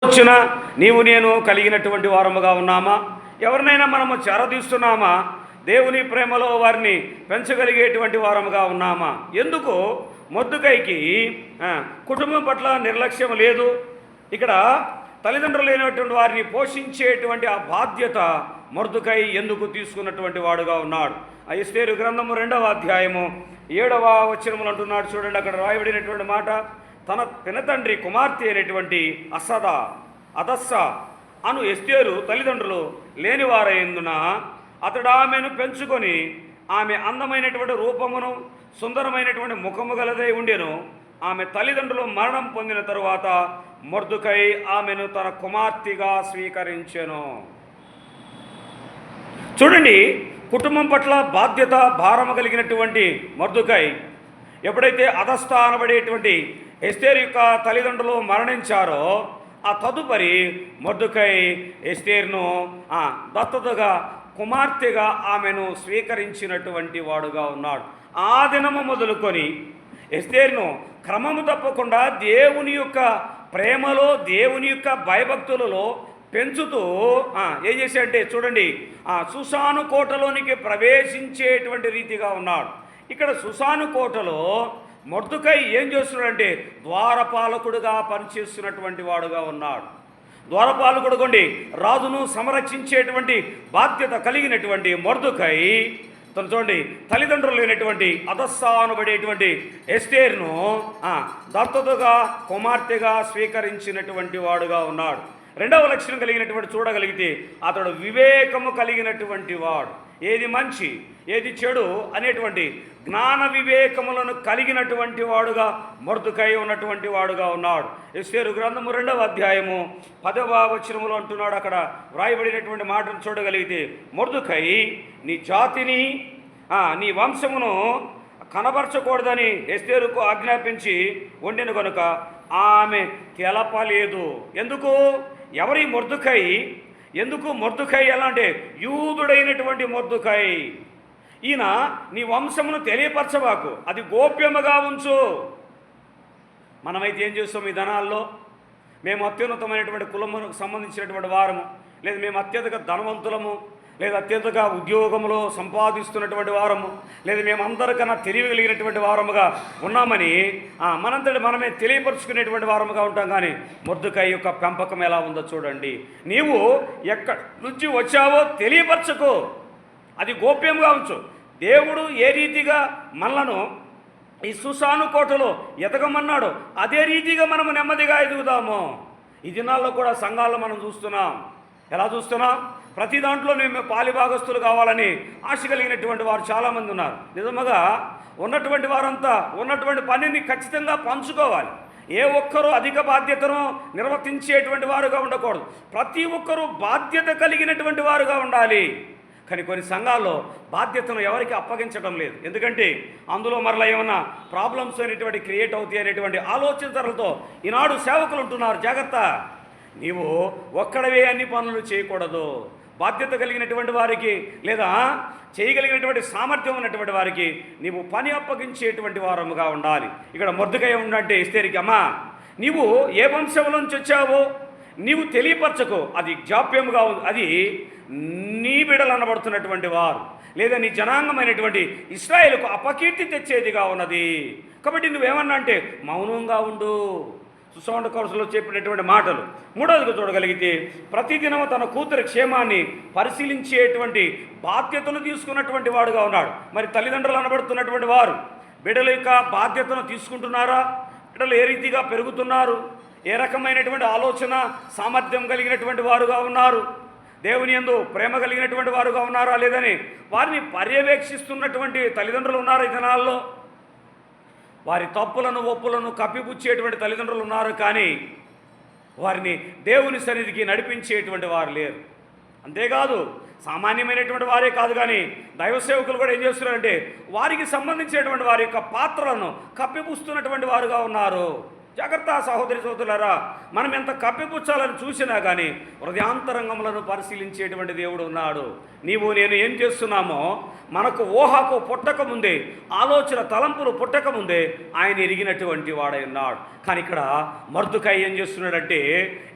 వచ్చిన నీవు నేను కలిగినటువంటి వారముగా ఉన్నామా? ఎవరినైనా మనము చేరదీస్తున్నామా? దేవుని ప్రేమలో వారిని పెంచగలిగేటువంటి వారముగా ఉన్నామా? ఎందుకు మొర్దెకైకి కుటుంబం పట్ల నిర్లక్ష్యం లేదు? ఇక్కడ తల్లిదండ్రులు లేనటువంటి వారిని పోషించేటువంటి ఆ బాధ్యత మొర్దెకై ఎందుకు తీసుకున్నటువంటి వాడుగా ఉన్నాడు? ఆ ఎస్తేరు గ్రంథము 2వ అధ్యాయము 7వ వచనములు అంటున్నాడు చూడండి. అక్కడ రాయబడినటువంటి మాట, తన పినతండ్రి కుమార్తె అయినటువంటి అదస్స అను ఎస్తేరు తల్లిదండ్రులు లేనివారైనందున అతడు ఆమెను పెంచుకొని ఆమె అందమైనటువంటి రూపమును సుందరమైనటువంటి ముఖము గలదై ఉండెను. ఆమె తల్లిదండ్రులు మరణం పొందిన తరువాత మొర్దెకై ఆమెను తన కుమార్తెగా స్వీకరించెను. చూడండి, కుటుంబం పట్ల బాధ్యత భారము కలిగినటువంటి మొర్దెకై ఎప్పుడైతే అదస్త అనబడేటువంటి ఎస్తేరు యొక్క తల్లిదండ్రులు మరణించారో ఆ తదుపరి మొర్దెకై ఎస్తేరును దత్తతగా కుమార్తెగా ఆమెను స్వీకరించినటువంటి వాడుగా ఉన్నాడు. ఆ దినము మొదలుకొని ఎస్తేరును క్రమము తప్పకుండా దేవుని యొక్క ప్రేమలో, దేవుని యొక్క భయభక్తులలో పెంచుతూ ఏం చేశాడంటే చూడండి, సుసాను కోటలోనికి ప్రవేశించేటువంటి రీతిగా ఉన్నాడు. ఇక్కడ సుసాను కోటలో మొర్దెకై ఏం చేస్తున్నాడంటే ద్వారపాలకుడుగా పనిచేస్తున్నటువంటి వాడుగా ఉన్నాడు. ద్వారపాలకుడు కొండి రాజును సంరక్షించేటువంటి బాధ్యత కలిగినటువంటి మొర్దెకై తను చూడండి తల్లిదండ్రులు లేనటువంటి అదస్స అనబడేటువంటి ఎస్తేరును దత్తతగా కుమార్తెగా స్వీకరించినటువంటి వాడుగా ఉన్నాడు. రెండవ లక్షణం కలిగినటువంటి చూడగలిగితే అతడు వివేకము కలిగినటువంటి వాడు. ఏది మంచి ఏది చెడు అనేటువంటి జ్ఞాన వివేకములను కలిగినటువంటి వాడుగా మొర్దెకై ఉన్నటువంటి వాడుగా ఉన్నాడు. ఎస్తేరు గ్రంథము 2వ అధ్యాయము 10వ వచనములో అంటున్నాడు. అక్కడ వ్రాయబడినటువంటి మాటను చూడగలిగితే, మొర్దెకై నీ జాతిని నీ వంశమును కనబరచకూడదని ఎస్తేరుకు ఆజ్ఞాపించి వండిన కనుక ఆమె తెలపలేదు. ఎందుకు? ఎవరి మొర్దెకై? ఎందుకు మొర్దెకై ఎలా అంటే యూదుడైనటువంటి మొర్దెకై, ఈయన నీ వంశమును తెలియపరచబాకు, అది గోప్యముగా ఉంచు. మనమైతే ఏం చేస్తాం ఈ ధనాల్లో? మేము అత్యున్నతమైనటువంటి కులముకు సంబంధించినటువంటి వారము, లేదా మేము అత్యధిక ధనవంతులము, లేదా అత్యధిక ఉద్యోగంలో సంపాదిస్తున్నటువంటి వారము, లేదా మేము అందరికన్నా తెలియగలిగినటువంటి వారముగా ఉన్నామని మనంతటి మనమే తెలియపరుచుకునేటువంటి వారముగా ఉంటాం. కానీ మొర్దెకై యొక్క పెంపకం ఎలా ఉందో చూడండి. నీవు ఎక్కడి నుంచి వచ్చావో తెలియపరచకు, అది గోప్యంగా ఉంచు. దేవుడు ఏ రీతిగా మనలను ఈ సుసాను కోటలో ఎదగమన్నాడో అదే రీతిగా మనము నెమ్మదిగా ఎదుగుదాము. ఈ దినాల్లో కూడా సంఘాల్లో మనం చూస్తున్నాం. ఎలా చూస్తున్నాం? ప్రతి దాంట్లో మేము పాలిభాగస్తులు కావాలని ఆశ కలిగినటువంటి వారు చాలామంది ఉన్నారు. నిజముగా ఉన్నటువంటి వారంతా ఉన్నటువంటి పనిని ఖచ్చితంగా పంచుకోవాలి. ఏ ఒక్కరూ అధిక బాధ్యతను నిర్వర్తించేటువంటి వారుగా ఉండకూడదు. ప్రతి ఒక్కరూ బాధ్యత కలిగినటువంటి వారుగా ఉండాలి. కానీ కొన్ని సంఘాల్లో బాధ్యతను ఎవరికి అప్పగించడం లేదు. ఎందుకంటే అందులో మరలా ఏమన్నా ప్రాబ్లమ్స్ అనేటువంటి క్రియేట్ అవుతాయి అనేటువంటి ఆలోచనలతో ఈనాడు సేవకులు ఉంటున్నారు. జాగ్రత్త, నీవు ఒక్కడవే అన్ని పనులు చేయకూడదు. బాధ్యత కలిగినటువంటి వారికి, లేదా చేయగలిగినటువంటి సామర్థ్యం ఉన్నటువంటి వారికి నీవు పని అప్పగించేటువంటి వారముగా ఉండాలి. ఇక్కడ మొర్దెకై ఉండంటే ఎస్తేరుకి, అమ్మా నీవు ఏ వంశంలో నుంచి వచ్చావో నీవు తెలియపరచకు, అది జాప్యముగా ఉంది. అది నీ బిడ్డలు అనబడుతున్నటువంటి వారు, లేదా నీ జనాంగమైనటువంటి ఇశ్రాయేలుకు అపకీర్తి తెచ్చేదిగా ఉన్నది. కాబట్టి నువ్వేమన్నా అంటే మౌనంగా ఉండు. సుసౌండ్ కౌన్సిల్లో చెప్పినటువంటి మాటలు. మూడవదిగా చూడగలిగితే ప్రతిదినము తన కూతురి క్షేమాన్ని పరిశీలించేటువంటి బాధ్యతను తీసుకున్నటువంటి వాడుగా ఉన్నాడు. మరి తల్లిదండ్రులు అనబడుతున్నటువంటి వారు బిడ్డల యొక్క బాధ్యతను తీసుకుంటున్నారా? బిడ్డలు ఏ రీతిగా పెరుగుతున్నారు? ఏ రకమైనటువంటి ఆలోచన సామర్థ్యం కలిగినటువంటి వారుగా ఉన్నారు? దేవుని యందు ప్రేమ కలిగినటువంటి వారుగా ఉన్నారా లేదని వారిని పర్యవేక్షిస్తున్నటువంటి తల్లిదండ్రులు ఉన్నారు ఈ దినాల్లో. వారి తప్పులను ఒప్పులను కప్పిపుచ్చేటువంటి తల్లిదండ్రులు ఉన్నారు. కానీ వారిని దేవుని సన్నిధికి నడిపించేటువంటి వారు లేరు. అంతేకాదు సామాన్యమైనటువంటి వారే కాదు, కానీ దైవ సేవకులు కూడా ఏం చేస్తున్నారంటే వారికి సంబంధించినటువంటి వారి యొక్క పాత్రలను కప్పిపుస్తున్నటువంటి వారుగా ఉన్నారు. జాగ్రత్త సహోదరి సోదరులారా, మనం ఎంత కప్పిపుచ్చాలని చూసినా కానీ హృదయాంతరంగములను పరిశీలించేటువంటి దేవుడు ఉన్నాడు. నీవు నేను ఏం చేస్తున్నామో మనకు ఊహకు పుట్టకముందే, ఆలోచన తలంపులు పుట్టకముందే ఆయన ఎరిగినటువంటి వాడై ఉన్నాడు. కానీ ఇక్కడ మొర్దెకై ఏం చేస్తున్నాడంటే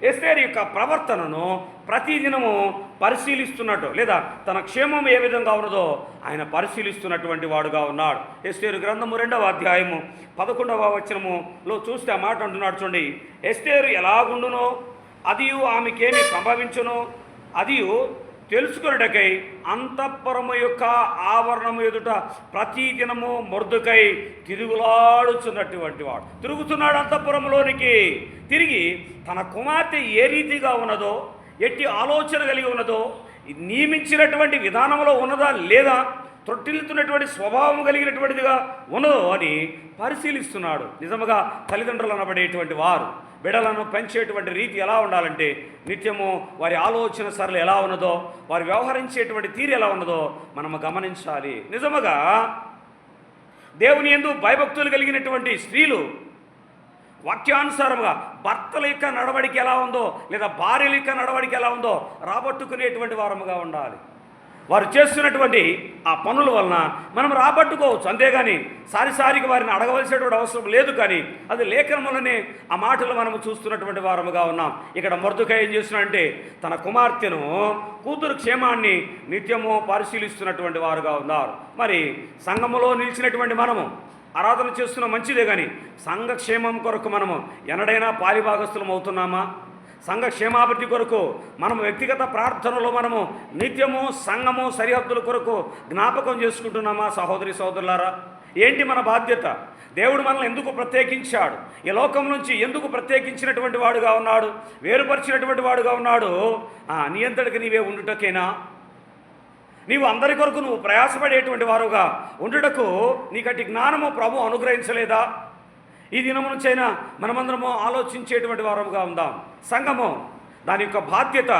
ఎస్తేరు యొక్క ప్రవర్తనను ప్రతిదినము పరిశీలిస్తున్నట్టు, లేదా తన క్షేమం ఏ విధంగా ఉన్నదో ఆయన పరిశీలిస్తున్నటువంటి వాడుగా ఉన్నాడు. ఎస్తేరు గ్రంథము 2వ అధ్యాయము 11వ వచనములో చూస్తే ఆ మాట అంటున్నాడు చూడండి. ఎస్తేరు ఎలాగుండునో అదియు ఆమెకేమి సంభవించునో అదియు తెలుసుకొనుటకై అంతఃపురము యొక్క ఆవరణము ఎదుట ప్రతిదినము మొర్దెకై తిరుగులాడుచున్నటువంటి వాడు. తిరుగుతున్నాడు అంతఃపురంలోనికి. తిరిగి తన కుమార్తె ఏ రీతిగా ఉన్నదో, ఎట్టి ఆలోచన కలిగి ఉన్నదో, నియమించినటువంటి విధానంలో ఉన్నదా లేదా, తొట్టిల్లుతున్నటువంటి స్వభావం కలిగినటువంటిదిగా ఉన్నదో అని పరిశీలిస్తున్నాడు. నిజముగా తల్లిదండ్రులు అనబడేటువంటి వారు బిడ్డలను పెంచేటువంటి రీతి ఎలా ఉండాలంటే నిత్యము వారి ఆలోచన సరళి ఎలా ఉన్నదో, వారు వ్యవహరించేటువంటి తీరు ఎలా ఉన్నదో మనము గమనించాలి. నిజముగా దేవుని యందు భయభక్తులు కలిగినటువంటి స్త్రీలు వాక్యానుసారంగా భర్తల యొక్క నడవడిక ఎలా ఉందో, లేదా భార్యల యొక్క నడవడిక ఎలా ఉందో రాబట్టుకునేటువంటి వారముగా ఉండాలి. వారు చేస్తున్నటువంటి ఆ పనుల వలన మనం రాబట్టుకోవచ్చు, అంతేగాని సారిసారికి వారిని అడగవలసినటువంటి అవసరం లేదు. కానీ అది లేఖనములనే ఆ మాటలు మనము చూస్తున్నటువంటి వారముగా ఉన్నాం. ఇక్కడ మొర్దెకై ఏం చేస్తున్నాడంటే తన కుమార్తెను, కూతురు క్షేమాన్ని నిత్యము పరిశీలిస్తున్నటువంటి వారుగా ఉన్నారు. మరి సంఘములో నిలిచినటువంటి మనము ఆరాధన చేస్తున్న మంచిదే, కానీ సంఘ క్షేమం కొరకు మనము ఎన్నడైనా పాలిభాగస్థులం అవుతున్నామా? సంఘ క్షేమాభివృద్ధి కొరకు మనము వ్యక్తిగత ప్రార్థనలో మనము నిత్యము సంఘము సరిహద్దుల కొరకు జ్ఞాపకం చేసుకుంటున్నామా? సహోదరి సహోదరులారా, ఏంటి మన బాధ్యత? దేవుడు మనల్ని ఎందుకు ప్రత్యేకించాడు? ఈ లోకం నుంచి ఎందుకు ప్రత్యేకించినటువంటి వాడుగా ఉన్నాడు? వేరుపరిచినటువంటి వాడుగా ఉన్నాడు? నీ అంతటికి నీవే ఉండుటకేనా? నీవు అందరి కొరకు నువ్వు ప్రయాసపడేటువంటి వారుగా ఉండుటకు నీకటి జ్ఞానము ప్రభు అనుగ్రహించలేదా? ఈ దినము నుంచైనా మనమందరము ఆలోచించేటువంటి వారముగా ఉందాం. సంఘము దాని యొక్క బాధ్యత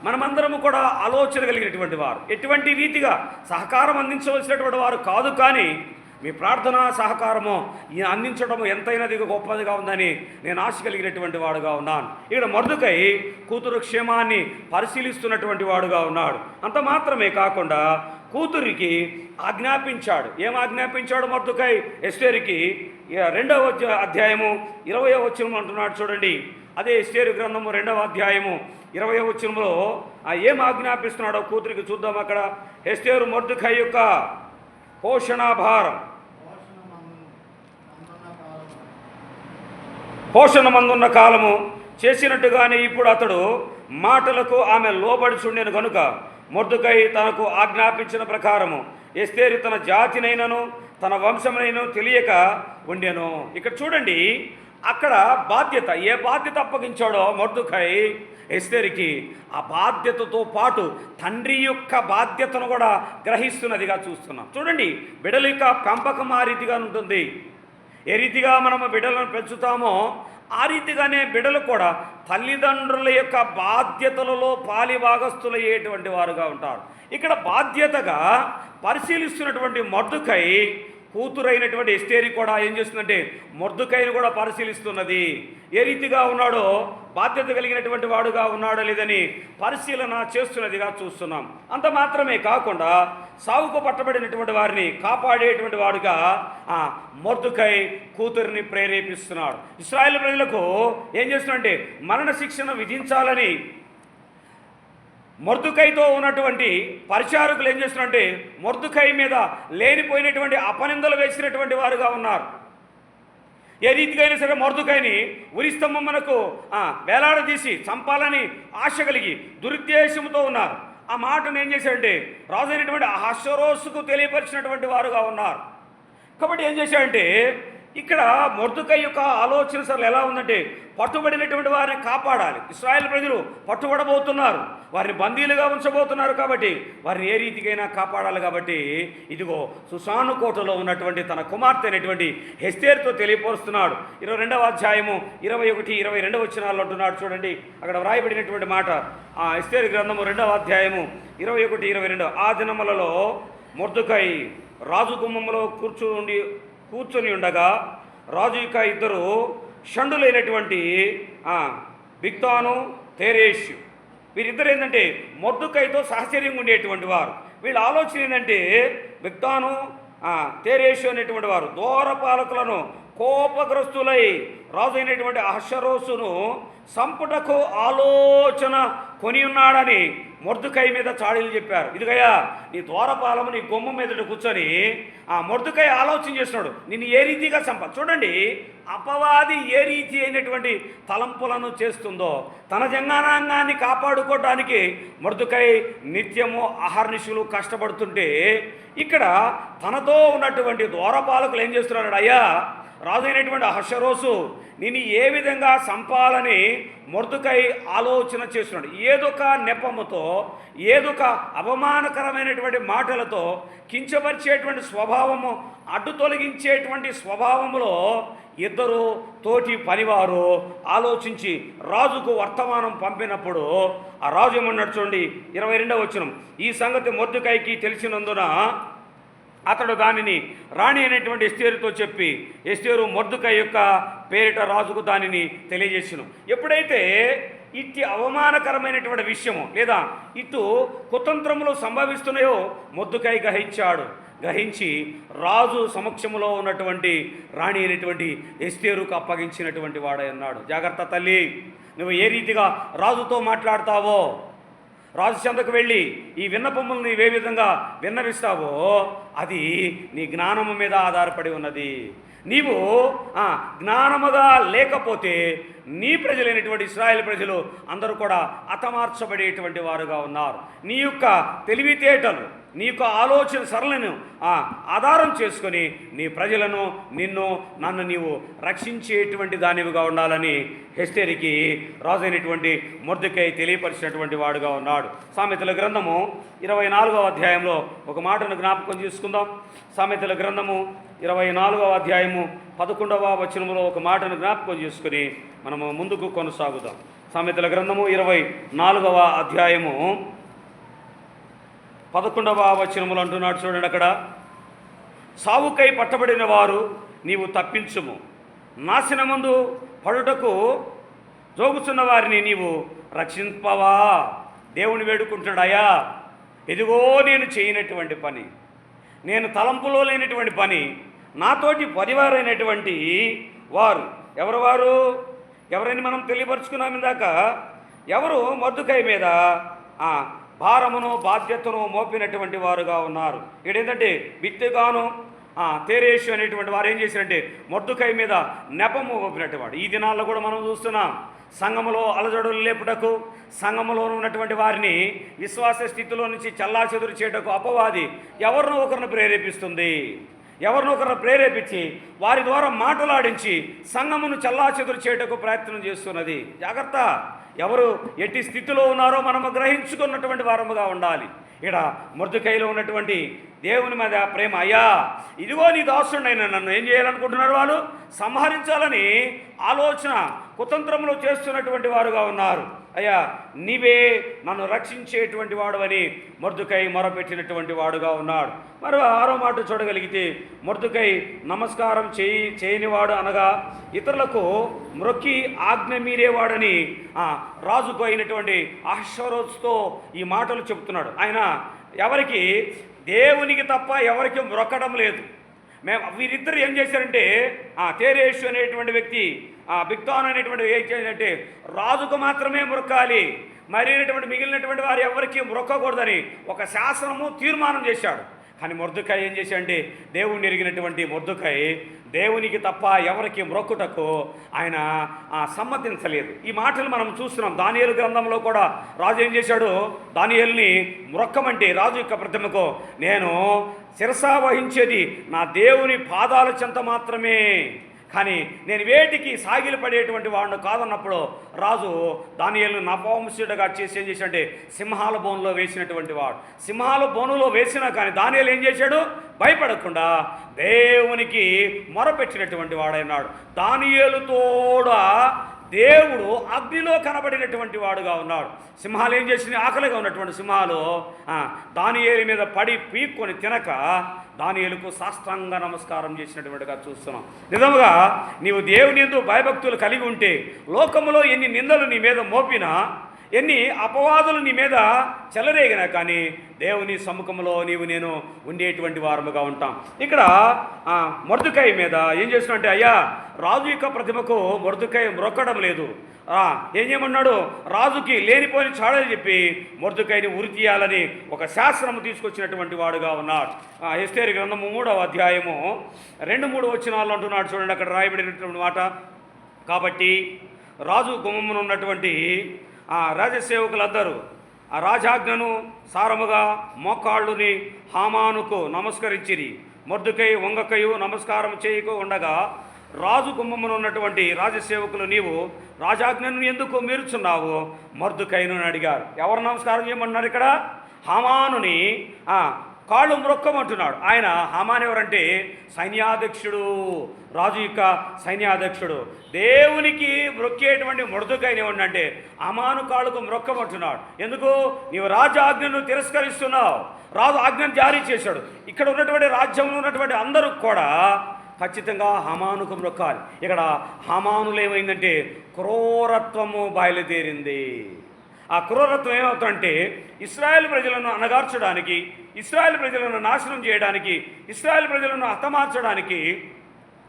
మనమందరము కూడా ఆలోచన కలిగినటువంటి వారు, ఎటువంటి రీతిగా సహకారం అందించవలసినటువంటి వారు కాదు. కానీ మీ ప్రార్థన సహకారము అందించడము ఎంతైనా గొప్పదిగా ఉందని నేను ఆశ కలిగినటువంటి వాడుగా ఉన్నాను. ఇక్కడ మొర్దెకై కూతురు క్షేమాన్ని పరిశీలిస్తున్నటువంటి వాడుగా ఉన్నాడు. అంత మాత్రమే కాకుండా కూతురికి ఆజ్ఞాపించాడు. ఏం ఆజ్ఞాపించాడు మొర్దెకై ఎస్తేరుకి? 2వ అధ్యాయము 20వ వచనం అంటున్నాడు చూడండి. అదే ఎస్తేరు గ్రంథము 2వ అధ్యాయము 20వ వచనంలో ఏం ఆజ్ఞాపిస్తున్నాడో కూతురికి చూద్దాం. అక్కడ ఎస్తేరు మొర్దెకై యొక్క పోషణ మందున్న కాలము చేసినట్టుగానే ఇప్పుడు అతడు మాటలకు ఆమె లోబడుచుండెను కనుక మొర్దెకై తనకు ఆజ్ఞాపించిన ప్రకారము ఎస్తేరు తన జాతినైనను తన వంశమునైనను తెలియక ఉండెను. ఇక్కడ చూడండి, అక్కడ బాధ్యత, ఏ బాధ్యత అప్పగించాడో మొర్దెకై ఎస్తేరుకి, ఆ బాధ్యతతో పాటు తండ్రి యొక్క బాధ్యతను కూడా గ్రహిస్తున్నదిగా చూస్తున్నాం. చూడండి, బిడ్డల యొక్క పెంపకం ఆ రీతిగా ఉంటుంది. ఏ రీతిగా మనము బిడ్డలను పెంచుతామో ఆ రీతిగానే బిడ్డలు కూడా తల్లిదండ్రుల యొక్క బాధ్యతలలో పాలిభాగస్తులయ్యేటువంటి వారుగా ఉంటారు. ఇక్కడ బాధ్యతగా పరిశీలిస్తున్నటువంటి మొర్దెకై కూతురైనటువంటి ఎస్తేరు కూడా ఏం చేస్తుందంటే మొర్దెకైని కూడా పరిశీలిస్తున్నది. ఏ రీతిగా ఉన్నాడో, బాధ్యత కలిగినటువంటి వాడుగా ఉన్నాడో లేదని పరిశీలన చేస్తున్నదిగా చూస్తున్నాం. అంత మాత్రమే కాకుండా సావుకు పట్టబడినటువంటి వారిని కాపాడేటువంటి వాడుగా మొర్దెకై కూతురిని ప్రేరేపిస్తున్నాడు. ఇశ్రాయేలు ప్రజలకు ఏం చేస్తున్నాడంటే మరణ శిక్షను విధించాలని మొర్దెకైతో ఉన్నటువంటి పరిచారకులు ఏం చేస్తున్నారంటే మొర్దెకై మీద లేనిపోయినటువంటి అపనిందలు వేసినటువంటి వారుగా ఉన్నారు. ఏ రీతిగా అయినా సరే మొర్దెకైని ఉరిస్తంభమునకు వేలాడదీసి చంపాలని ఆశ కలిగి దురుద్దేశంతో ఉన్నారు. ఆ మాటను ఏం చేశాడంటే రాజు అయినటువంటి అహష్వేరోషుకు తెలియపరిచినటువంటి వారుగా ఉన్నారు. కాబట్టి ఏం చేశాడంటే ఇక్కడ మొర్దెకై యొక్క ఆలోచన సరళి ఎలా ఉందంటే పట్టుబడినటువంటి వారిని కాపాడాలి. ఇశ్రాయేలు ప్రజలు పట్టుబడబోతున్నారు, వారిని బందీలుగా ఉంచబోతున్నారు. కాబట్టి వారిని ఏ రీతికైనా కాపాడాలి. కాబట్టి ఇదిగో సుసాను కోటలో ఉన్నటువంటి తన కుమార్తె అయినటువంటి ఎస్తేరుతో తెలియపరుస్తున్నాడు. 22వ అధ్యాయము 21, 22 వచనాల్లో అంటున్నాడు చూడండి. అక్కడ వ్రాయబడినటువంటి మాట ఎస్తేరు గ్రంథము 2వ అధ్యాయము 21, 22. ఆ దినములలో మొర్దెకై రాజు గుమ్మములో కూర్చొని ఉండగా రాజు యొక్క ఇద్దరు షండులైనటువంటి బిగ్తాను తెరేషు వీరిద్దరు ఏంటంటే మొర్దుకైతో సహచర్యంగా ఉండేటువంటి వారు. వీళ్ళ ఆలోచన ఏంటంటే బిగ్తాను తెరేషు అనేటువంటి వారు దూరపాలకులను కోపగ్రస్తులై రాజు అయినటువంటి అహష్వేరోషును సంపుటకు ఆలోచన కొని ఉన్నాడని మొర్దుకై మీద చాడీలు చెప్పారు. ఇదిగయ్యా నీ ద్వారపాలము నీ గుమ్మం మీదట కూర్చొని మొర్దుకై ఆలోచన చేస్తున్నాడు నిన్ను ఏ రీతిగా చూడండి, అపవాది ఏ రీతి అయినటువంటి తలంపులను చేస్తుందో తన జనాంగాన్ని కాపాడుకోవడానికి మొర్దుకై నిత్యము అహర్నిశులు కష్టపడుతుంటే ఇక్కడ తనతో ఉన్నటువంటి ద్వారపాలకులు ఏం చేస్తున్నాడు, అయ్యా రాజు అయినటువంటి అహష్వేరోషు నేను ఏ విధంగా చంపాలని మొర్దుకై ఆలోచన చేస్తున్నాడు. ఏదొక నెపముతో ఏదొక అవమానకరమైనటువంటి మాటలతో కించపరిచేటువంటి స్వభావము అడ్డు తొలగించేటువంటి స్వభావములో ఇద్దరు తోటి పనివారు ఆలోచించి రాజుకు వర్తమానం పంపినప్పుడు ఆ రాజు ఏమన్నాడు చూడండి 22వ వచనం, ఈ సంగతి మొర్దుకైకి తెలిసినందున అతడు దానిని రాణి అయినటువంటి ఎస్తేరుతో చెప్పి ఎస్తేరు మొర్దుకై యొక్క పేరిట రాజుకు దానిని తెలియజేసును. ఎప్పుడైతే ఇట్టి అవమానకరమైనటువంటి విషయము లేదా ఇటు కుతంత్రములు సంభవిస్తున్నాయో మొర్దుకై గ్రహించి రాజు సమక్షంలో ఉన్నటువంటి రాణి అయినటువంటి ఎస్తేరుకు అప్పగించినటువంటి వాడై ఉన్నాడు. జాగ్రత్త తల్లి, నువ్వు ఏ రీతిగా రాజుతో మాట్లాడతావో, రాజు చెంతకు వెళ్ళి ఈ విన్నపములు నీవే విధంగా విన్నవిస్తావో అది నీ జ్ఞానము మీద ఆధారపడి ఉన్నది. నీవు జ్ఞానముగా లేకపోతే నీ ప్రజలైనటువంటి ఇశ్రాయేలు ప్రజలు అందరూ కూడా హతమార్చబడేటువంటి వారుగా ఉన్నారు. నీ యొక్క తెలివితేటలు నీ యొక్క ఆలోచన సరళను ఆధారం చేసుకొని నీ ప్రజలను నన్ను నీవు రక్షించేటువంటి దానివిగా ఉండాలని ఎస్తేరుకి రాజు అయినటువంటి మొర్దుకై తెలియపరిచినటువంటి వాడుగా ఉన్నాడు. సామెతల గ్రంథము 24వ అధ్యాయంలో ఒక మాటను జ్ఞాపకం చేసుకుందాం. సామెతల గ్రంథము 24వ అధ్యాయము 11వ వచనములో ఒక మాటను జ్ఞాపకం చేసుకుని మనము ముందుకు కొనసాగుదాం. సామెతల గ్రంథము 24వ అధ్యాయము 11వ వచనములు అంటున్నాడు చూడండి, అక్కడ సావుకై పట్టబడిన వారు నీవు తప్పించుము, నాశనమందు పడుటకు జోగుచున్న వారిని నీవు రక్షింపవా. దేవుని వేడుకుంటున్నాడు, అయ్యా ఇదిగో నేను చేయనటువంటి పని, నేను తలంపులో లేనటువంటి పని నాతోటి పరివారైనటువంటి వారు ఎవరని మనం తెలియపరుచుకున్నాం ఇందాక. ఎవరు మొర్దుకై మీద భారమును బాధ్యతను మోపినటువంటి వారుగా ఉన్నారు. ఇక్కడ ఏంటంటే బిగ్తాను తెరేషు అనేటువంటి వారు ఏం చేశారంటే మొర్దుకై మీద నెపము మోపినటువంటి. ఈ దినాల్లో కూడా మనం చూస్తున్నాం, సంఘములో అలజడులు లేపుటకు, సంఘములో ఉన్నటువంటి వారిని విశ్వాస స్థితిలో నుంచి చల్లాచెదురు చేయటకు అపవాది ఎవరినో ఒకరిని ప్రేరేపిస్తుంది. ఎవరినో ఒకరిని ప్రేరేపించి వారి ద్వారా మాటలాడించి సంఘమును చల్లాచెదురు చేయటకు ప్రయత్నం చేస్తున్నది. జాగ్రత్త, ఎవరు ఎట్టి స్థితిలో ఉన్నారో మనము గ్రహించుకున్నటువంటి వారముగా ఉండాలి. ఇక్కడ మొర్దుకైలో ఉన్నటువంటి దేవుని మీద ప్రేమ, అయ్యా ఇదిగో నీ దాసుడైన నన్ను ఏం చేయాలనుకుంటున్నారు, వాళ్ళు సంహరించాలని ఆలోచన కుతంత్రములు చేస్తున్నటువంటి వారుగా ఉన్నారు. అయ్యా నీవే నన్ను రక్షించేటువంటి వాడు అని మొర్దుకై మొరపెట్టినటువంటి వాడుగా ఉన్నాడు. మరి 6వ మాట చూడగలిగితే మొర్దుకై నమస్కారం చేయనివాడు అనగా ఇతరులకు మ్రొక్కి ఆజ్ఞ మీరేవాడని రాజుకు అయినటువంటి అహష్వేరోషుతో ఈ మాటలు చెబుతున్నాడు. ఆయన ఎవరికి దేవునికి తప్ప ఎవరికి మ్రొక్కడం లేదు. వీరిద్దరు ఏం చేశారంటే తెరేషు అనేటువంటి వ్యక్తి బిగ్తాను అనేటువంటి ఏం చేశారంటే రాజుకు మాత్రమే మ్రొక్కాలి, మరైనటువంటి మిగిలినటువంటి వారు ఎవరికి మ్రొక్కకూడదని ఒక శాసనము తీర్మానం చేశాడు. కానీ మొర్దుకై ఏం చేశాడంటే దేవుణ్ణి ఎరిగినటువంటి మొర్దుకై దేవునికి తప్ప ఎవరికి మ్రొక్కుటకు ఆయన సమ్మతించలేదు. ఈ మాటలు మనం చూస్తున్నాం. దానియేలు గ్రంథంలో కూడా రాజు ఏం చేశాడు, దానియేలుని మ్రొక్కమంటే రాజు యొక్క ప్రతిమకు నేను శిరసా వహించేది నా దేవుని పాదాల చెంత మాత్రమే, కానీ నేను వేటికి సాగిలపడేటువంటి వాడిని కాదన్నప్పుడు రాజు దానియేలును నపవంశుడిగా చేసి ఏం చేశాడంటే సింహాల బోనులో వేసినటువంటి వాడు. సింహాల బోనులో వేసినా కానీ దానియేలు ఏం చేశాడు, భయపడకుండా దేవునికి మొరపెట్టినటువంటి వాడైనాడు. దానియేలుతోడ దేవుడు అగ్నిలో కనబడినటువంటి వాడుగా ఉన్నాడు. సింహాలు ఏం చేసినాయి? ఆకలిగా ఉన్నటువంటి సింహాలు దానియేలు మీద పడి పీక్కొని తినక దానియేలుకు సాష్టాంగ నమస్కారం చేసినటువంటిగా చూస్తున్నాం. నిజముగా నీవు దేవుని యందు భయభక్తులు కలిగి ఉంటే లోకములో ఎన్ని నిందలు నీ మీద మోపినా, ఎన్ని అపవాదులు నీ మీద చెలరేగినా కానీ దేవుని సముఖంలో నీవు నేను ఉండేటువంటి వారముగా ఉంటాం. ఇక్కడ మొర్దెకై మీద ఏం చేస్తున్నట్టే, అయ్యా రాజు యొక్క ప్రతిమకు మొర్దెకై మ్రొక్కడం లేదు. ఏం చేయమన్నాడు? రాజుకి లేనిపోని చాడలు చెప్పి మొర్దెకైని ఉరి తీయాలని ఒక శాస్త్రము తీసుకొచ్చినటువంటి వాడుగా ఉన్నాడు. ఎస్తేరు గ్రంథము 3వ అధ్యాయము 2-3 వచనాలు అంటున్నాడు. చూడండి అక్కడ రాయబడినటువంటి మాట. కాబట్టి రాజు గుమ్మమున ఉన్నటువంటి రాజసేవకులందరూ ఆ రాజాజ్ఞను సారముగా మోకాళ్ళుని హామానుకు నమస్కరించిరి. మొర్దెకై వంగకయు నమస్కారం చేయకు ఉండగా రాజు గుమ్మమున ఉన్నటువంటి రాజసేవకులు, నీవు రాజాజ్ఞను ఎందుకు మీరుచున్నావు మొర్దెకైను అడిగారు. ఎవరు నమస్కారం చేయమన్నారు? ఇక్కడ హామానుని కాళ్ళు మ్రొక్కమంటున్నాడు. ఆయన హామాన్ ఎవరంటే సైన్యాధ్యక్షుడు, రాజు యొక్క సైన్యాధ్యక్షుడు. దేవునికి మ్రొక్కేటువంటి మొర్దెకైని ఏమంటే హామాను కాళ్ళకు మ్రొక్కమంటున్నాడు. ఎందుకు? నీవు రాజు ఆజ్ఞను తిరస్కరిస్తున్నావు. రాజు ఆజ్ఞను జారీ చేశాడు. ఇక్కడ ఉన్నటువంటి రాజ్యంలో ఉన్నటువంటి అందరూ కూడా ఖచ్చితంగా హామానుకు మ్రొక్కాలి. ఇక్కడ హామానులు ఏమైందంటే క్రూరత్వము బయలుదేరింది. ఆ క్రూరత్వం ఏమవుతుందంటే ఇశ్రాయేల్ ప్రజలను అణగార్చడానికి, ఇశ్రాయేల్ ప్రజలను నాశనం చేయడానికి, ఇశ్రాయేల్ ప్రజలను హతమార్చడానికి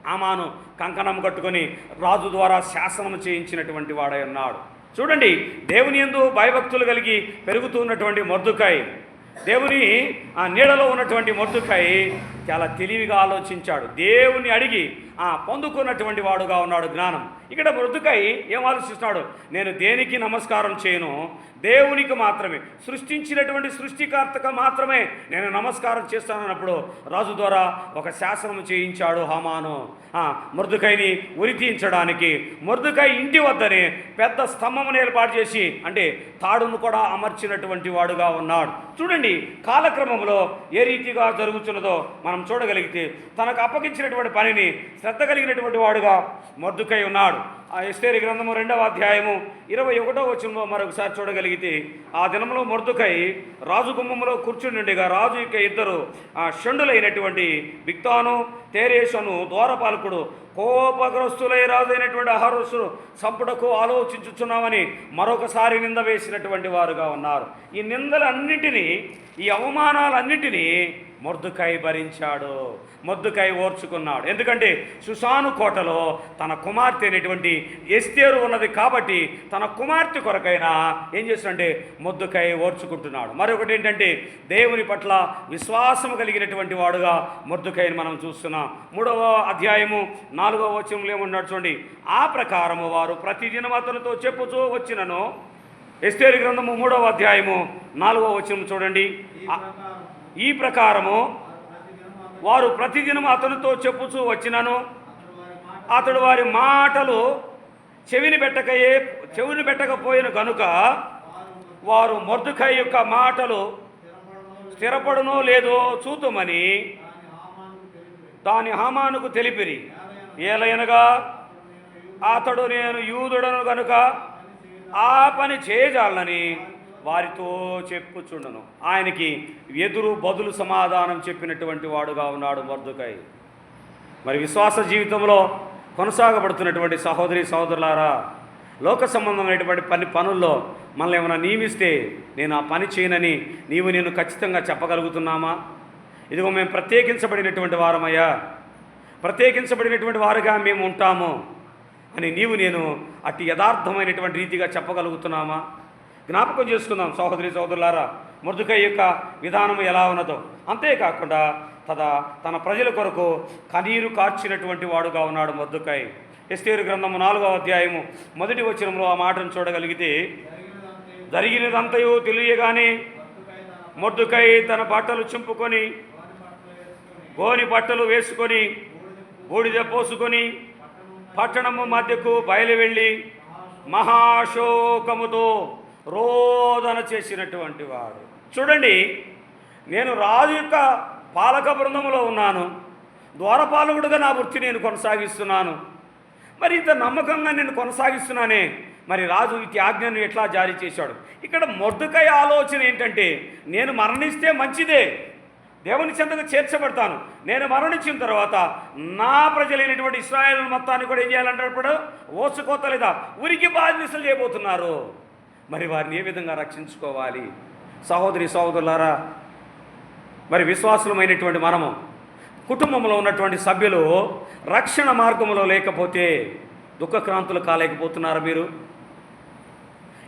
హామాను కంకణం కట్టుకొని రాజు ద్వారా శాసనం చేయించినటువంటి వాడై ఉన్నాడు. చూడండి, దేవుని యందు భయభక్తులు కలిగి పెరుగుతున్నటువంటి మొర్దెకై, దేవుని నీడలో ఉన్నటువంటి మొర్దెకై చాలా తెలివిగా ఆలోచించాడు. దేవుని అడిగి పొందుకున్నటువంటి వాడుగా ఉన్నాడు జ్ఞానం. ఇక్కడ మొర్దెకై ఏం ఆలోచిస్తున్నాడు? నేను దేనికి నమస్కారం చేయను, దేవునికి మాత్రమే, సృష్టించినటువంటి సృష్టికర్తకు మాత్రమే నేను నమస్కారం చేస్తానన్నప్పుడు రాజు ద్వారా ఒక శాసనం చేయించాడు హామాను మొర్దెకైని ఉరి తీయించడానికి. మొర్దెకై ఇంటి వద్దనే పెద్ద స్తంభమును ఏర్పాటు చేసి, అంటే తాడును కూడా అమర్చినటువంటి వాడుగా ఉన్నాడు. చూడండి, కాలక్రమంలో ఏ రీతిగా జరుగుతున్నదో మనం చూడగలిగితే తనకు అప్పగించినటువంటి పనిని శ్రద్ధ కలిగినటువంటి వాడుగా మొర్దెకై ఉన్నాడు. ఎస్తేరు గ్రంథము 2వ అధ్యాయము 21వ వచనంలో మరొకసారి చూడగలిగితే, ఆ దినంలో మొర్దెకై రాజు గుమ్మములో కూర్చుండగా రాజు యొక్క ఇద్దరు షండులైనటువంటి బిగ్తాను తెరేషును ద్వారపాలకుడు కోపగ్రస్తులై రాజైనటువంటి అహరోసును సంపుటకు ఆలోచించుచున్నామని మరొకసారి నింద వేసినటువంటి వారుగా ఉన్నారు. ఈ నిందలన్నింటినీ, ఈ అవమానాలన్నింటినీ మొర్దెకై భరించాడు, మొర్దెకై ఓర్చుకున్నాడు. ఎందుకంటే షూషాను కోటలో తన కుమార్తె అయినటువంటి ఎస్తేరు ఉన్నది కాబట్టి తన కుమార్తె కొరకైనా ఏం చేస్తుంటే మొర్దెకై ఓర్చుకుంటున్నాడు. మరొకటి ఏంటంటే దేవుని పట్ల విశ్వాసం కలిగినటువంటి వాడుగా మొర్దెకైని మనం చూస్తున్నాం. 3వ అధ్యాయము 4వ వచనంలో ఏమన్నాడు చూడండి. ఆ ప్రకారము వారు ప్రతిదినం అతనితో చెప్పుచూ వచ్చినను. ఎస్తేరు గ్రంథము 3వ అధ్యాయము 4వ వచనం చూడండి. ఈ ప్రకారము వారు ప్రతిదినం అతనితో చెప్పుచూ వచ్చినను అతడు వారి మాటలు చెవిని పెట్టకపోయిన గనుక వారు మొర్దెకై యొక్క మాటలు స్థిరపడునో లేదో చూతుమని దాని హామానుకు తెలిపిరి. ఏలయనగా అతడు నేను యూదుడను గనుక ఆ పని చేయజాలని వారితో చెప్పుచుండను. ఆయనకి ఎదురు బదులు సమాధానం చెప్పినటువంటి వాడుగా ఉన్నాడు మొర్దెకై. మరి విశ్వాస జీవితంలో కొనసాగబడుతున్నటువంటి సహోదరి సహోదరులారా, లోక సంబంధమైనటువంటి పనుల్లో మనల్ని ఏమైనా నియమిస్తే నేను ఆ పని చేయనని నేను ఖచ్చితంగా చెప్పగలుగుతున్నామా? ఇదిగో మేము ప్రత్యేకించబడినటువంటి వారమయ్యా, ప్రత్యేకించబడినటువంటి వారుగా మేము ఉంటాము అని నేను అట్టి యథార్థమైనటువంటి రీతిగా చెప్పగలుగుతున్నామా? జ్ఞాపకం చేసుకుందాం సహోదరి సహోదరులారా, మొర్దెకై యొక్క విధానం ఎలా ఉన్నదో. అంతేకాకుండా తన ప్రజల కొరకు కన్నీరు కార్చినటువంటి వాడుగా ఉన్నాడు మొర్దెకై. ఎస్తేరు గ్రంథము 4వ అధ్యాయము 1వ వచనంలో ఆ మాటను చూడగలిగితే, జరిగినదంతయు తెలియగానే మొర్దెకై తన బట్టలు చింపుకొని గోని బట్టలు వేసుకొని బూడిద పోసుకొని పట్టణము మధ్యకు బయలువెళ్ళి మహాశోకముతో రోదన చేసినటువంటి వాడు. చూడండి, నేను రాజు యొక్క పాలక బృందంలో ఉన్నాను, ద్వారపాలకుడుగా నా వృత్తి నేను కొనసాగిస్తున్నాను. మరి ఇంత నమ్మకంగా నేను కొనసాగిస్తున్నానే, మరి రాజు ఇటు ఆజ్ఞను ఎట్లా జారీ చేశాడు? ఇక్కడ మొర్దెకై ఆలోచన ఏంటంటే, నేను మరణిస్తే మంచిదే, దేవుని చెంతకు చేర్చబడతాను. నేను మరణించిన తర్వాత నా ప్రజలైనటువంటి ఇశ్రాయేలు మొత్తాన్ని కూడా ఏం చేయాలంటాడు? ఓసుకోతలేదా ఉరికి బాధ్యతలు చేయబోతున్నారు. మరి వారిని ఏ విధంగా రక్షించుకోవాలి? సహోదరి సహోదరులారా, మరి విశ్వాసులమైనటువంటి మనము కుటుంబంలో ఉన్నటువంటి సభ్యులు రక్షణ మార్గంలో లేకపోతే దుఃఖక్రాంతులు కాలేకపోతున్నారా? మీరు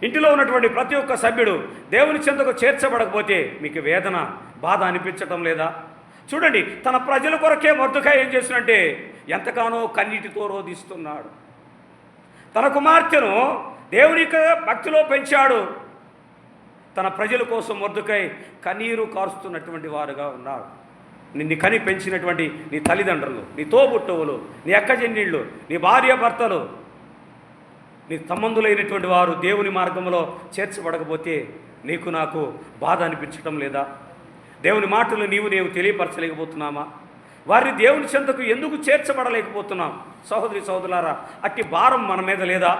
ఇంటిలో ఉన్నటువంటి ప్రతి ఒక్క సభ్యుడు దేవుని చెంతకు చేర్చబడకపోతే మీకు వేదన, బాధ అనిపించటం లేదా? చూడండి, తన ప్రజల కొరకే మొర్దెకై ఏం చేస్తున్నంటే ఎంతగానో కన్నీటితో రోధిస్తున్నాడు. తన కుమార్తెను దేవుని భక్తిలో పెంచాడు. తన ప్రజల కోసం మొర్దెకై కన్నీరు కారుస్తున్నటువంటి వారుగా ఉన్నాడు. నిన్ను కని పెంచినటువంటి నీ తల్లిదండ్రులు, నీ తోబుట్టువులు, నీ అక్కజెన్నీళ్ళు, నీ భార్య భర్తలు, నీ సంబంధులైనటువంటి వారు దేవుని మార్గంలో చేర్చబడకపోతే నీకు నాకు బాధ అనిపించటం లేదా? దేవుని మాటలు నేను తెలియపరచలేకపోతున్నామా? వారిని దేవుని చెంతకు ఎందుకు చేర్చబడలేకపోతున్నాం? సహోదరి సహోదరులారా, అట్టి భారం మన మీద లేదా?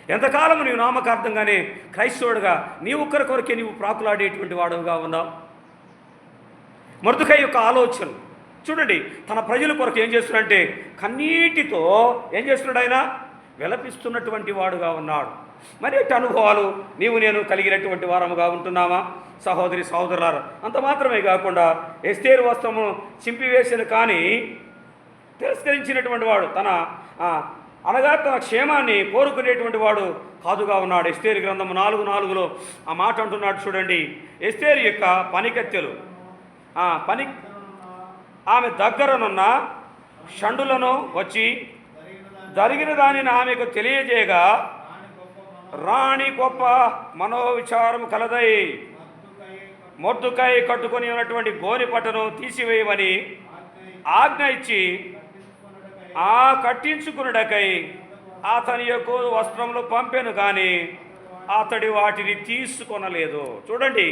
ఎంతకాలం నీవు నామకార్థంగానే క్రైస్తవుడిగా నీ ఒక్కరి కొరకే నీవు ప్రాకులాడేటువంటి వాడుగా ఉన్నావు? మొర్దెకై యొక్క ఆలోచన చూడండి, తన ప్రజల కొరకు ఏం చేస్తున్నాడంటే కన్నీటితో ఏం చేస్తున్నాడు? ఆయన విలపిస్తున్నటువంటి వాడుగా ఉన్నాడు. మరి ఎట్టి అనుభవాలు నేను కలిగినటువంటి వారముగా ఉంటున్నామా? సహోదరి సహోదరులారా, అంత మాత్రమే కాకుండా ఎస్తేరు వస్త్రము చింపివేసిన కానీ తిరస్కరించినటువంటి వాడు అనగా తన క్షేమాన్ని కోరుకునేటువంటి వాడు కాదుగా ఉన్నాడు. ఎస్తేరు గ్రంథము 4:4 ఆ మాట అంటున్నాడు చూడండి. ఎస్తేరు యొక్క పనికత్తెలు ఆమె దగ్గరనున్న షండులను వచ్చి జరిగిన దానిని ఆమెకు తెలియజేయగా రాణి గొప్ప మనోవిచారం కలదై మొర్దెకై కట్టుకొని ఉన్నటువంటి గోని పట్టను తీసివేయమని ఆజ్ఞ ఇచ్చి కట్టించుకున్నడకై అతని యొక్క వస్త్రములు పంపెను కానీ అతడి వాటిని తీసుకొనలేదు. చూడండి,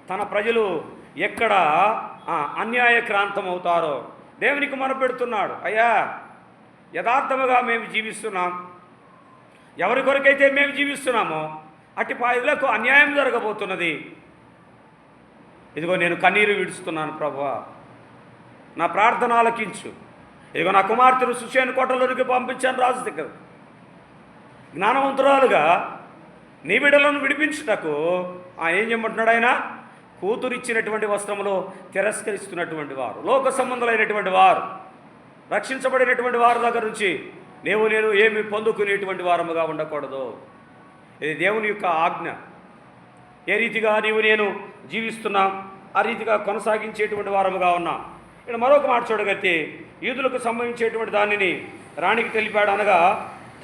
తన ప్రజలు ఎక్కడ అన్యాయక్రాంతమవుతారో దేవునికి మొరపెడుతున్నాడు. అయ్యా, యథార్థముగా మేము జీవిస్తున్నాం, ఎవరి కొరకైతే మేము జీవిస్తున్నామో అట్టి ప్రజలకు అన్యాయం జరగబోతున్నది. ఇదిగో నేను కన్నీరు విడుస్తున్నాను ప్రభువా, నా ప్రార్థన ఆలకించు. ఇదిగో నా కుమార్తెను సుషేను కోటలోనికి పంపించాను రాజు దగ్గర. జ్ఞానవంతురాలుగా నీ బిడ్డలను విడిపించుటకు ఏం చేయమంటున్నాడు ఆయన? కూతురిచ్చినటువంటి వస్త్రములో తిరస్కరిస్తున్నటువంటి వారు, లోక సంబంధులైనటువంటి వారు, రక్షించబడినటువంటి వారి దగ్గర నుంచి నేను ఏమి పొందుకునేటువంటి వారముగా ఉండకూడదు. ఇది దేవుని యొక్క ఆజ్ఞ. ఏ రీతిగా నేను జీవిస్తున్నాం ఆ రీతిగా కొనసాగించేటువంటి వారముగా ఉన్నాం. ఇక్కడ మరొక మాట చూడగలిగితే యూదులకు సంబంధించేటువంటి దానిని రాణికి తెలిపాడు. అనగా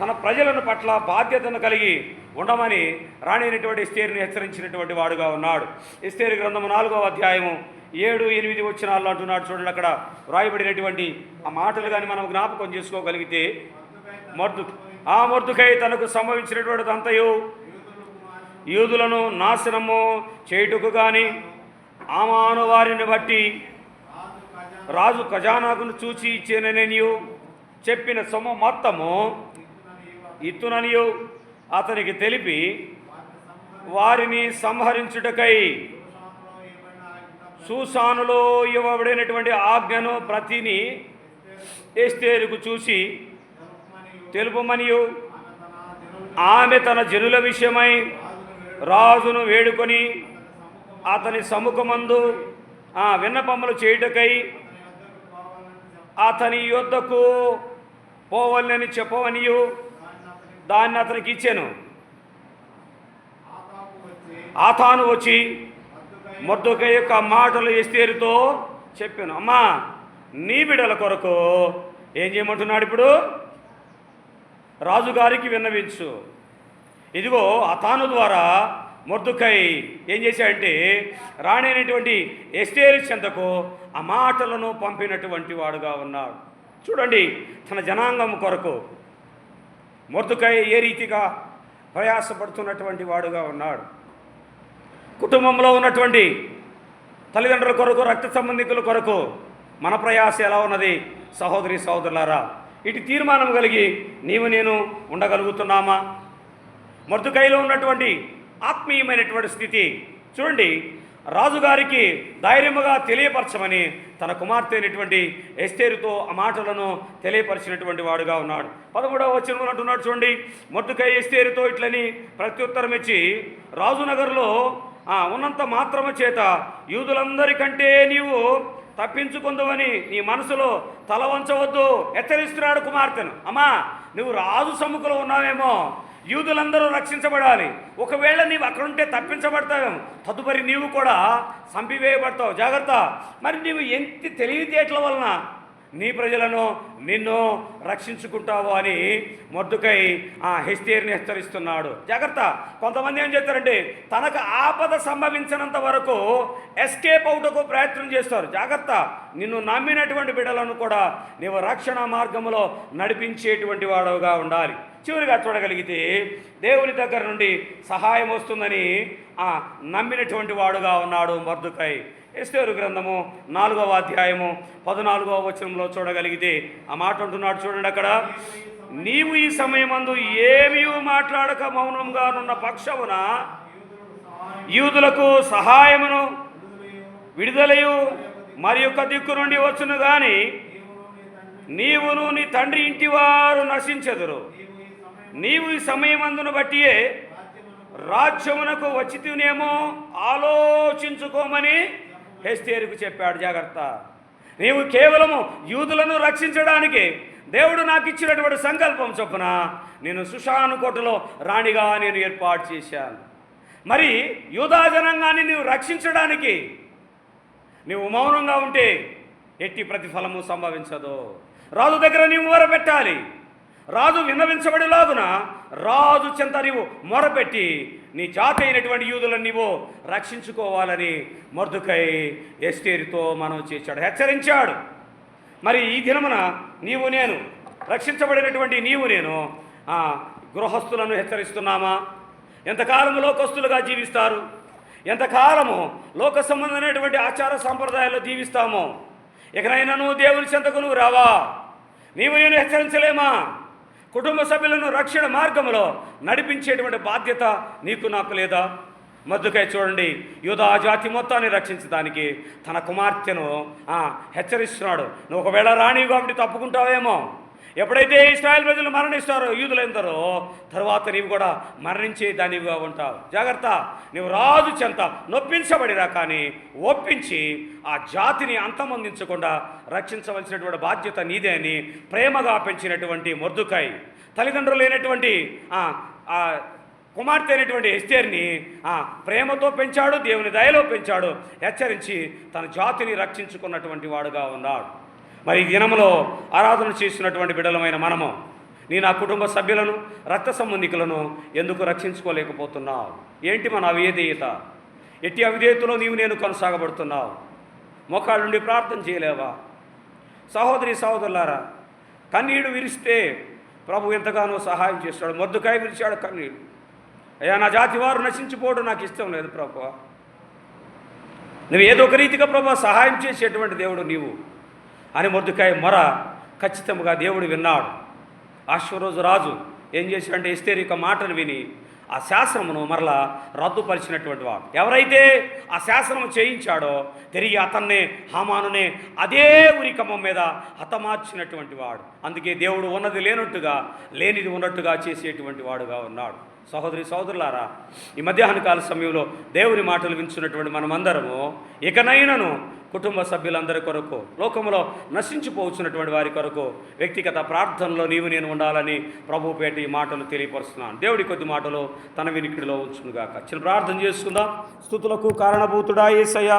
తన ప్రజలను పట్ల బాధ్యతను కలిగి ఉండమని రాణి అయినటువంటి ఎస్తేరుని హెచ్చరించినటువంటి వాడుగా ఉన్నాడు. ఎస్తేరు గ్రంథము 4వ అధ్యాయము 7-8 వచనాల్లో అంటున్నాడు చూడండి. అక్కడ వ్రాయబడినటువంటి ఆ మాటలు కానీ మనం జ్ఞాపకం చేసుకోగలిగితే మొర్దెకై తనకు సంభవించినటువంటి అంతయు యూదులను నాశనము చేయుటకు కానీ ఆమాను వారిని బట్టి రాజు ఖజానాకును చూచి ఇచ్చేనని చెప్పిన సొమ్ము మొత్తము ఇత్తుననియు అతనికి తెలిపి వారిని సంహరించుటకై సూసానులో ఇవ్వబడినటువంటి ఆజ్ఞను ప్రతిని ఎస్తేరుకు చూసి తెలుపమనియు ఆమె తన జనుల విషయమై రాజును వేడుకొని అతని సముఖమందు విన్నపములు చేయుటకై అతని యొద్దకు పోవాలని చెప్పవనియు దాన్ని అతనికి ఇచ్చాను. ఆతాను వచ్చి మొర్దెకై యొక్క మాటలు ఎస్తేరుతో చెప్పాను. అమ్మా, నీ బిడ్డల కొరకు ఏం చేయమంటున్నాడు? ఇప్పుడు రాజుగారికి విన్నవించు. ఇదిగో ఆతాను ద్వారా మొర్దెకై ఏం చేశాడంటే రాణి అయినటువంటి ఎస్తేరు చెంతకు ఆ మాటలను పంపినటువంటి వాడుగా ఉన్నాడు. చూడండి, తన జనాంగం కొరకు మొర్దెకై ఏ రీతిగా ప్రయాసపడుతున్నటువంటి వాడుగా ఉన్నాడు. కుటుంబంలో ఉన్నటువంటి తల్లిదండ్రుల కొరకు, రక్త సంబంధికుల కొరకు మన ప్రయాస ఎలా ఉన్నది? సహోదరి సహోదరులారా, ఇటు తీర్మానం కలిగి నీవు నేను ఉండగలుగుతున్నామా? మొర్దెకైలో ఉన్నటువంటి ఆత్మీయమైనటువంటి స్థితి చూడండి. రాజుగారికి ధైర్యముగా తెలియపరచమని తన కుమార్తె అయినటువంటి ఎస్తేరుతో ఆ మాటలను తెలియపరిచినటువంటి వాడుగా ఉన్నాడు. 13వ వచనంలో అంటున్నాడు చూడండి, మొర్దెకై ఎస్తేరుతో ఇట్లని ప్రత్యుత్తరం ఇచ్చి, రాజునగర్లో ఉన్నంత మాత్రము చేత యూదులందరికంటే నీవు తప్పించుకుందువని నీ మనసులో తల వంచవద్దు. హెచ్చరిస్తున్నాడు కుమార్తెను. అమ్మా, నువ్వు రాజు సమ్ముఖంలో ఉన్నావేమో, యూదులందరూ రక్షించబడాలి. ఒకవేళ నీవు అక్కడుంటే తప్పించబడతావేమో, తదుపరి నీవు కూడా చంపివేయబడతావు, జాగ్రత్త. మరి నీవు ఎంత తెలివితేటల వలన నీ ప్రజలను నిన్ను రక్షించుకుంటావు అని మొర్దెకై ఎస్తేరుని హెచ్చరిస్తున్నాడు. జాగ్రత్త. కొంతమంది ఏం చేస్తారంటే తనకు ఆపద సంభవించినంత వరకు ఎస్కేప్ అవుటకు ప్రయత్నం చేస్తారు. జాగ్రత్త. నిన్ను నమ్మినటువంటి బిడ్డలను కూడా నీవు రక్షణ మార్గంలో నడిపించేటువంటి వాడుగా ఉండాలి. చివరిగా చూడగలిగితే దేవుని దగ్గర నుండి సహాయం వస్తుందని నమ్మినటువంటి వాడుగా ఉన్నాడు మొర్దెకై. ఎస్తేరు గ్రంథము 4వ అధ్యాయము 14వ వచనంలో చూడగలిగితే ఆ మాట అంటున్నాడు చూడండి. అక్కడ, నీవు ఈ సమయమందు ఏమీ మాట్లాడక మౌనంగా నున్న పక్షమున యూదులకు సహాయమును విడుదలయు మరి యొక్క దిక్కు నుండి వచ్చును గాని నీవును నీ తండ్రి ఇంటి వారు నశించెదరు. నీవు ఈ సమయమందును బట్టియే రాజ్యమునకు వచ్చితేనేమో ఆలోచించుకోమని ఎస్తేరుకు చెప్పాడు. జాగ్రత్త. నీవు కేవలము యూదులను రక్షించడానికి దేవుడు నాకు ఇచ్చినటువంటి సంకల్పం చొప్పున నేను షూషాను కోటలో రాణిగా నేను ఏర్పాటు చేశాను. మరి యూదా జనాంగాన్ని నీవు రక్షించడానికి నీవు మౌనంగా ఉంటే ఎట్టి ప్రతిఫలము సంభవించదు. రాజు దగ్గర నీవు మొరపెట్టాలి. రాజు విన్నవించబడేలాగున రాజు చెంత నీవు మొరపెట్టి నీ జాతి అయినటువంటి యూదులను నీవు రక్షించుకోవాలని మొర్దెకై ఎస్తేరుతో మనం చేశాడు, హెచ్చరించాడు. మరి ఈ దినమున నీవు నేను రక్షించబడినటువంటి నీవు నేను గృహస్థులను హెచ్చరిస్తున్నామా? ఎంతకాలము లోకస్తులుగా జీవిస్తారు, ఎంతకాలము లోక సంబంధమైనటువంటి ఆచార సాంప్రదాయాల్లో జీవిస్తామో, ఇకనైనాను దేవుని చెంతకు నువ్వు రావా? నీవు నేను హెచ్చరించలేమా? కుటుంబ సభ్యులను రక్షణ మార్గంలో నడిపించేటువంటి బాధ్యత నీకు నాకు లేదా? మొర్దెకై చూడండి, యూదా జాతి మొత్తాన్ని రక్షించడానికి తన కుమార్తెను హెచ్చరిస్తున్నాడు. నువ్వు ఒకవేళ రాణి కాబట్టి తప్పుకుంటావేమో, ఎప్పుడైతే ఇశ్రాయేల్ ప్రజలు మరణిస్తారో యూదులందరూ, తర్వాత నీవు కూడా మరణించే దానివిగా ఉంటావు. జాగ్రత్త. నీవు రాజు చెంత నొప్పించబడిరా కానీ ఒప్పించి ఆ జాతిని అంతమొందించకుండా రక్షించవలసినటువంటి బాధ్యత నీదే అని ప్రేమగా పెంచినటువంటి మొర్దెకై తల్లిదండ్రులు లేనటువంటి కుమార్తె అయినటువంటి ఎస్తేరుని ప్రేమతో పెంచాడు, దేవుని దయలో పెంచాడు, హెచ్చరించి తన జాతిని రక్షించుకున్నటువంటి వాడుగా ఉన్నాడు. మరి ఈ దినంలో ఆరాధన చేస్తున్నటువంటి బిడ్డలమైన మనము నా కుటుంబ సభ్యులను రక్త సంబంధికులను ఎందుకు రక్షించుకోలేకపోతున్నావు? ఏంటి మన అవిధేయత? ఎట్టి అవిధేయతలో నీవు నేను కొనసాగబడుతున్నావు? మోకాళ్ళ నుండి ప్రార్థన చేయలేవా? సహోదరి సహోదరులారా, కన్నీడు విరిస్తే ప్రభు ఎంతగానో సహాయం చేస్తాడు. మొర్దెకై విరిచాడు కన్నీడు. అయ్యా, నా జాతి వారు నశించిపోవడం నాకు ఇష్టం లేదు ప్రభు. నువ్వు ఏదో ఒక రీతిగా ప్రభు సహాయం చేసేటువంటి దేవుడు నీవు అని మొర్దెకై మొర ఖచ్చితంగా దేవుడు విన్నాడు. ఆశ్వరోజు రాజు ఏం చేశాడంటే ఎస్తేరు యొక్క మాటను విని ఆ శాసనమును మరలా రద్దుపరిచినటువంటి వాడు. ఎవరైతే ఆ శాసనం చేయించాడో తిరిగి అతన్నే, హామానునే అదే ఉరికమ్మం మీద హతమార్చినటువంటి వాడు. అందుకే దేవుడు ఉన్నది లేనట్టుగా, లేనిది ఉన్నట్టుగా చేసేటువంటి వాడుగా ఉన్నాడు. సహోదరి సహోదరులారా, ఈ మధ్యాహ్న కాల సమయంలో దేవుని మాటలు వింటున్నటువంటి మనమందరము ఇకనైనను కుటుంబ సభ్యులందరి కొరకు, లోకంలో నశించిపోవచ్చున్నటువంటి వారి కొరకు వ్యక్తిగత ప్రార్థనలో నీవు నేను ఉండాలని ప్రభు పేట ఈ మాటలు తెలియపరుస్తున్నాను. దేవుడి కొద్ది మాటలు తన వినికిడిలో ఉంచునుగాక. చిన్న ప్రార్థన చేసుకుందాం. స్తుతులకు కారణభూతుడా యేసయ్యా,